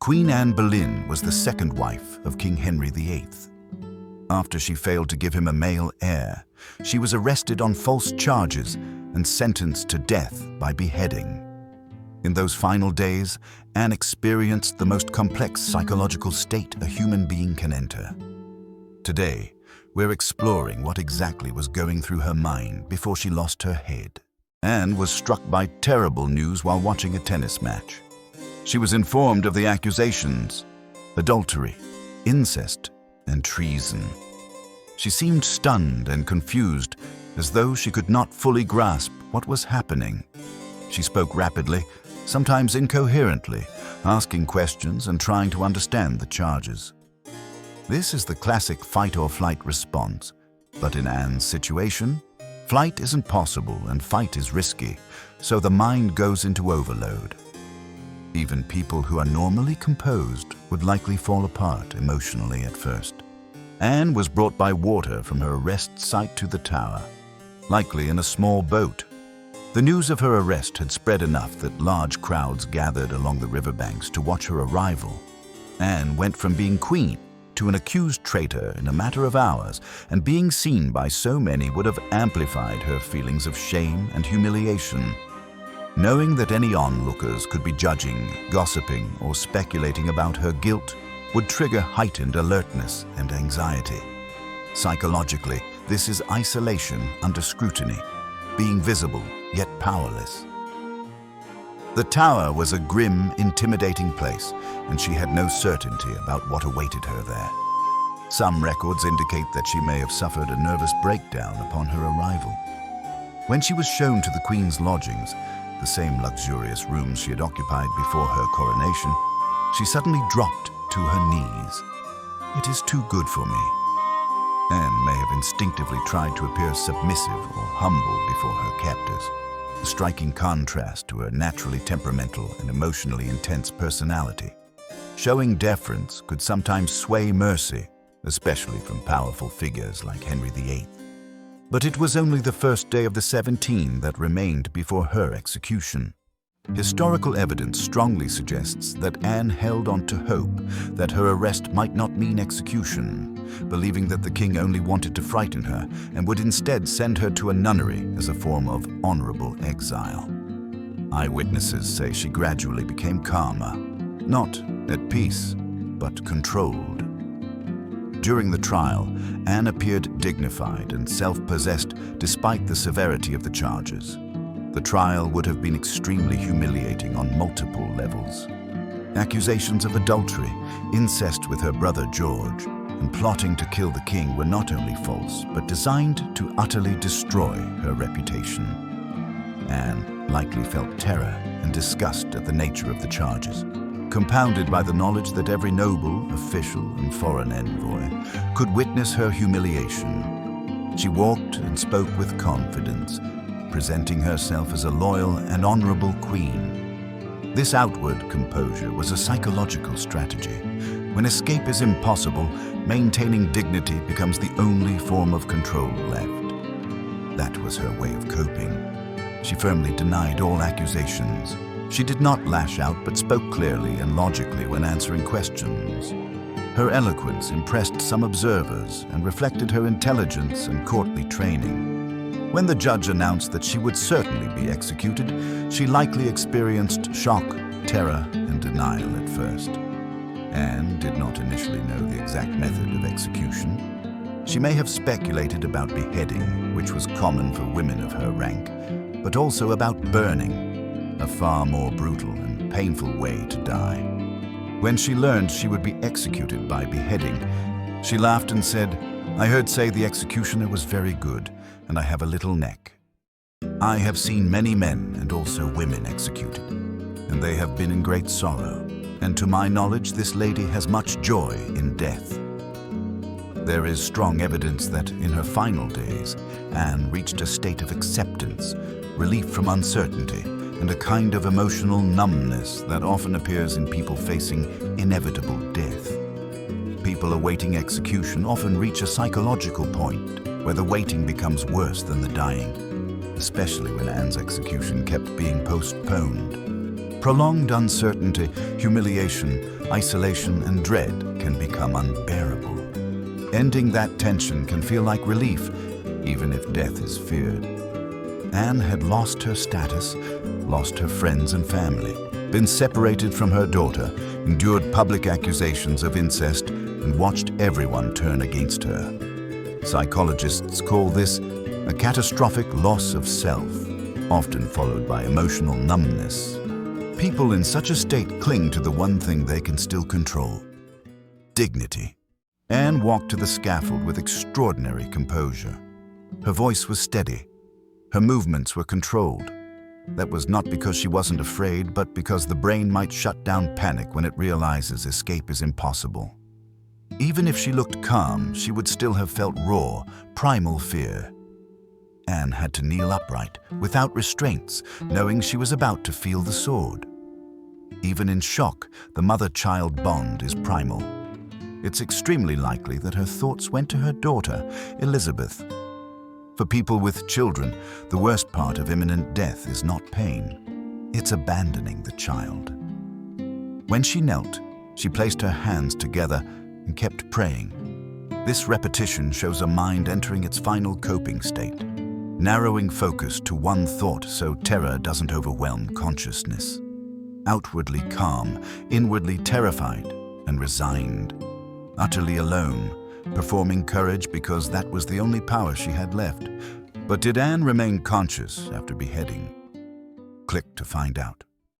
Queen Anne Boleyn was the second wife of King Henry VIII. After she failed to give him a male heir, she was arrested on false charges and sentenced to death by beheading. In those final days, Anne experienced the most complex psychological state a human being can enter. Today, we're exploring what exactly was going through her mind before she lost her head. Anne was struck by terrible news while watching a tennis match. She was informed of the accusations: adultery, incest, and treason. She seemed stunned and confused, as though she could not fully grasp what was happening. She spoke rapidly, sometimes incoherently, asking questions and trying to understand the charges. This is the classic fight-or-flight response, but in Anne's situation, flight isn't possible and fight is risky, so the mind goes into overload. Even people who are normally composed would likely fall apart emotionally at first. Anne was brought by water from her arrest site to the tower, likely in a small boat. The news of her arrest had spread enough that large crowds gathered along the riverbanks to watch her arrival. Anne went from being queen to an accused traitor in a matter of hours, and being seen by so many would have amplified her feelings of shame and humiliation. Knowing that any onlookers could be judging, gossiping, or speculating about her guilt would trigger heightened alertness and anxiety. Psychologically, this is isolation under scrutiny, being visible yet powerless. The tower was a grim, intimidating place, and she had no certainty about what awaited her there. Some records indicate that she may have suffered a nervous breakdown upon her arrival. When she was shown to the Queen's lodgings, the same luxurious rooms she had occupied before her coronation, she suddenly dropped to her knees. "It is too good for me." Anne may have instinctively tried to appear submissive or humble before her captors, a striking contrast to her naturally temperamental and emotionally intense personality. Showing deference could sometimes sway mercy, especially from powerful figures like Henry VIII. But it was only the first day of the 17 that remained before her execution. Historical evidence strongly suggests that Anne held on to hope that her arrest might not mean execution, believing that the king only wanted to frighten her and would instead send her to a nunnery as a form of honorable exile. Eyewitnesses say she gradually became calmer, not at peace, but controlled. During the trial, Anne appeared dignified and self-possessed despite the severity of the charges. The trial would have been extremely humiliating on multiple levels. Accusations of adultery, incest with her brother George, and plotting to kill the king were not only false, but designed to utterly destroy her reputation. Anne likely felt terror and disgust at the nature of the charges, compounded by the knowledge that every noble, official, and foreign envoy could witness her humiliation. She walked and spoke with confidence, presenting herself as a loyal and honorable queen. This outward composure was a psychological strategy. When escape is impossible, maintaining dignity becomes the only form of control left. That was her way of coping. She firmly denied all accusations. She did not lash out, but spoke clearly and logically when answering questions. Her eloquence impressed some observers and reflected her intelligence and courtly training. When the judge announced that she would certainly be executed, she likely experienced shock, terror, and denial at first. Anne did not initially know the exact method of execution. She may have speculated about beheading, which was common for women of her rank, but also about burning, a far more brutal and painful way to die. When she learned she would be executed by beheading, she laughed and said, "I heard say the executioner was very good, and I have a little neck. I have seen many men and also women executed, and they have been in great sorrow, and to my knowledge this lady has much joy in death." There is strong evidence that in her final days, Anne reached a state of acceptance, relief from uncertainty, and a kind of emotional numbness that often appears in people facing inevitable death. People awaiting execution often reach a psychological point where the waiting becomes worse than the dying, especially when Anne's execution kept being postponed. Prolonged uncertainty, humiliation, isolation, and dread can become unbearable. Ending that tension can feel like relief, even if death is feared. Anne had lost her status, lost her friends and family, been separated from her daughter, endured public accusations of incest, and watched everyone turn against her. Psychologists call this a catastrophic loss of self, often followed by emotional numbness. People in such a state cling to the one thing they can still control: dignity. Anne walked to the scaffold with extraordinary composure. Her voice was steady. Her movements were controlled. That was not because she wasn't afraid, but because the brain might shut down panic when it realizes escape is impossible. Even if she looked calm, she would still have felt raw, primal fear. Anne had to kneel upright, without restraints, knowing she was about to feel the sword. Even in shock, the mother-child bond is primal. It's extremely likely that her thoughts went to her daughter, Elizabeth. For people with children, the worst part of imminent death is not pain. It's abandoning the child. When she knelt, she placed her hands together and kept praying. This repetition shows a mind entering its final coping state, narrowing focus to one thought so terror doesn't overwhelm consciousness. Outwardly calm, inwardly terrified and resigned. Utterly alone, performing courage because that was the only power she had left. But did Anne remain conscious after beheading? Click to find out.